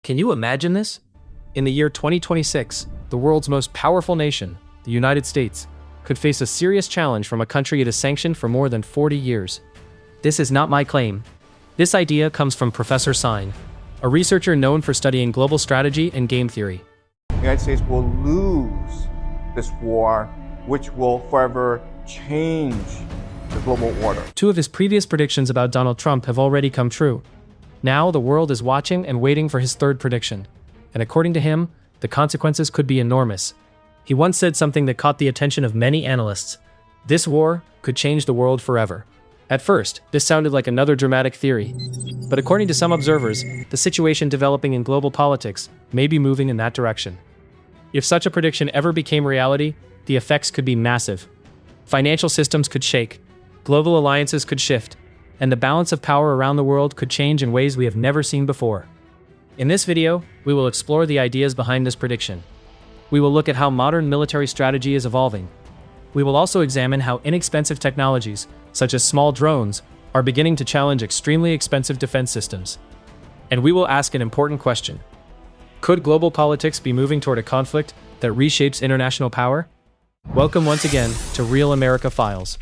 Can you imagine this? In the year 2026, the world's most powerful nation, the United States, could face a serious challenge from a country it has sanctioned for more than 40 years. This is not my claim. This idea comes from Professor Sine, a researcher known for studying global strategy and game theory. The United States will lose this war, which will forever change the global order. Two of his previous predictions about Donald Trump have already come true. Now the world is watching and waiting for his third prediction. And according to him, the consequences could be enormous. He once said something that caught the attention of many analysts. This war could change the world forever. At first, this sounded like another dramatic theory. But according to some observers, the situation developing in global politics may be moving in that direction. If such a prediction ever became reality, the effects could be massive. Financial systems could shake, global alliances could shift, and the balance of power around the world could change in ways we have never seen before. In this video, we will explore the ideas behind this prediction. We will look at how modern military strategy is evolving. We will also examine how inexpensive technologies, such as small drones, are beginning to challenge extremely expensive defense systems. And we will ask an important question. Could global politics be moving toward a conflict that reshapes international power? Welcome once again to Real America Files.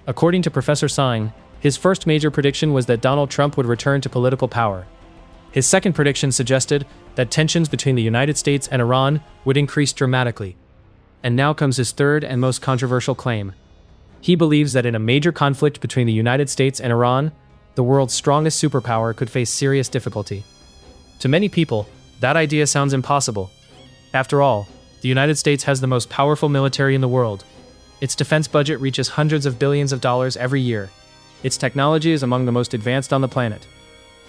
According to Professor Sine, his first major prediction was that Donald Trump would return to political power. His second prediction suggested that tensions between the United States and Iran would increase dramatically. And now comes his third and most controversial claim. He believes that in a major conflict between the United States and Iran, the world's strongest superpower could face serious difficulty. To many people, that idea sounds impossible. After all, the United States has the most powerful military in the world. Its defense budget reaches hundreds of billions of dollars every year. Its technology is among the most advanced on the planet.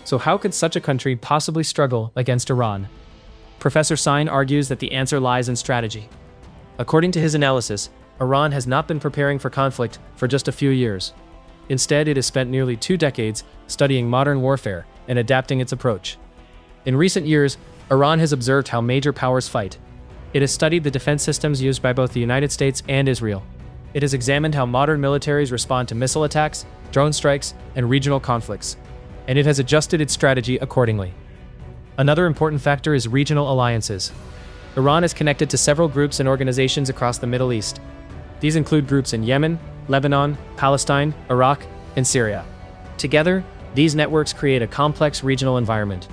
So how could such a country possibly struggle against Iran? Professor Sine argues that the answer lies in strategy. According to his analysis, Iran has not been preparing for conflict for just a few years. Instead, it has spent nearly 2 decades studying modern warfare and adapting its approach. In recent years, Iran has observed how major powers fight. It has studied the defense systems used by both the United States and Israel. It has examined how modern militaries respond to missile attacks, drone strikes, and regional conflicts. And it has adjusted its strategy accordingly. Another important factor is regional alliances. Iran is connected to several groups and organizations across the Middle East. These include groups in Yemen, Lebanon, Palestine, Iraq, and Syria. Together, these networks create a complex regional environment.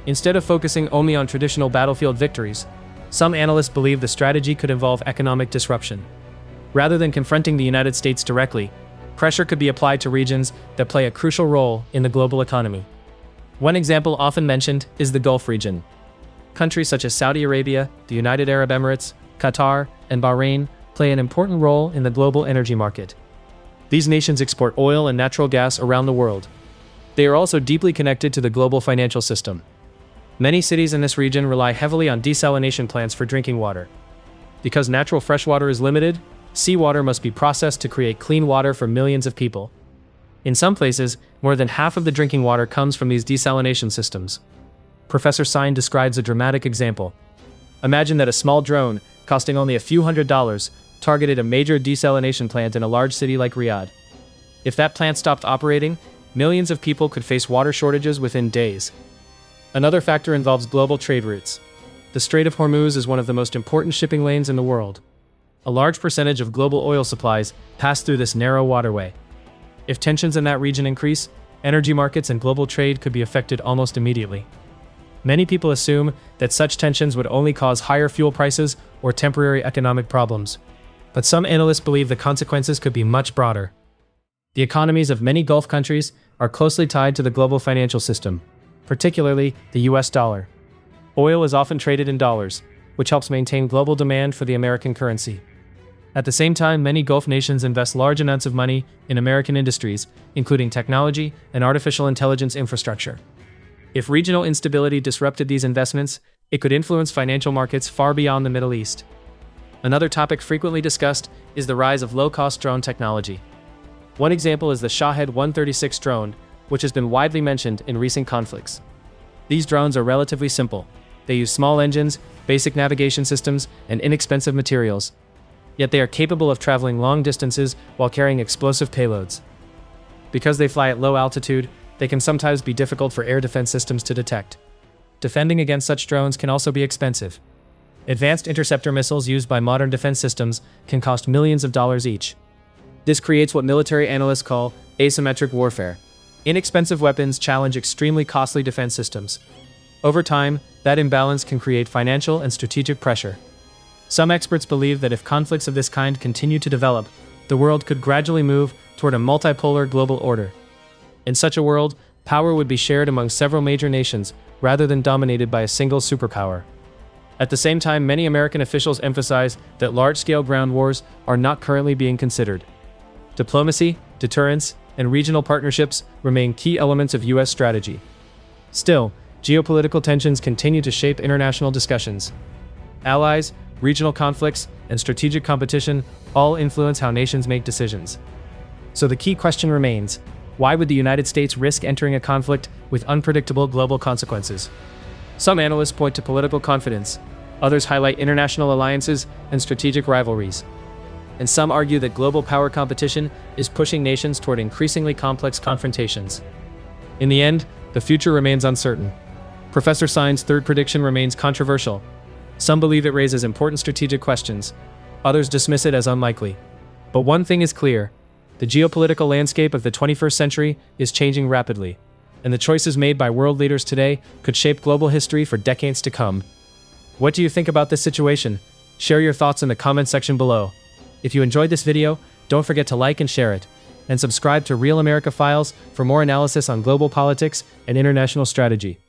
Instead of focusing only on traditional battlefield victories, some analysts believe the strategy could involve economic disruption. Rather than confronting the United States directly, pressure could be applied to regions that play a crucial role in the global economy. One example often mentioned is the Gulf region. Countries such as Saudi Arabia, the United Arab Emirates, Qatar, and Bahrain play an important role in the global energy market. These nations export oil and natural gas around the world. They are also deeply connected to the global financial system. Many cities in this region rely heavily on desalination plants for drinking water. Because natural freshwater is limited, seawater must be processed to create clean water for millions of people. In some places, more than half of the drinking water comes from these desalination systems. Professor Sine describes a dramatic example. Imagine that a small drone, costing only a few $100s, targeted a major desalination plant in a large city like Riyadh. If that plant stopped operating, millions of people could face water shortages within days. Another factor involves global trade routes. The Strait of Hormuz is one of the most important shipping lanes in the world. A large percentage of global oil supplies pass through this narrow waterway. If tensions in that region increase, energy markets and global trade could be affected almost immediately. Many people assume that such tensions would only cause higher fuel prices or temporary economic problems. But some analysts believe the consequences could be much broader. The economies of many Gulf countries are closely tied to the global financial system, particularly the US dollar. Oil is often traded in dollars, which helps maintain global demand for the American currency. At the same time, many Gulf nations invest large amounts of money in American industries, including technology and artificial intelligence infrastructure. If regional instability disrupted these investments, it could influence financial markets far beyond the Middle East. Another topic frequently discussed is the rise of low-cost drone technology. One example is the Shahed 136 drone, which has been widely mentioned in recent conflicts. These drones are relatively simple. They use small engines, basic navigation systems, and inexpensive materials. Yet they are capable of traveling long distances while carrying explosive payloads. Because they fly at low altitude, they can sometimes be difficult for air defense systems to detect. defending against such drones can also be expensive. Advanced interceptor missiles used by modern defense systems can cost millions of dollars each. This creates what military analysts call asymmetric warfare. Inexpensive weapons challenge extremely costly defense systems. Over time, that imbalance can create financial and strategic pressure. Some experts believe that if conflicts of this kind continue to develop, the world could gradually move toward a multipolar global order. In such a world, power would be shared among several major nations rather than dominated by a single superpower. At the same time, many American officials emphasize that large-scale ground wars are not currently being considered. Diplomacy, deterrence, and regional partnerships remain key elements of U.S. strategy. Still, geopolitical tensions continue to shape international discussions. Allies, regional conflicts, and strategic competition all influence how nations make decisions. So the key question remains, why would the United States risk entering a conflict with unpredictable global consequences? Some analysts point to political confidence, others highlight international alliances and strategic rivalries. And some argue that global power competition is pushing nations toward increasingly complex confrontations. In the end, the future remains uncertain. Professor Sine's third prediction remains controversial. Some believe it raises important strategic questions, others dismiss it as unlikely. But one thing is clear, the geopolitical landscape of the 21st century is changing rapidly, and the choices made by world leaders today could shape global history for decades to come. What do you think about this situation? Share your thoughts in the comment section below. If you enjoyed this video, don't forget to like and share it, and subscribe to Real America Files for more analysis on global politics and international strategy.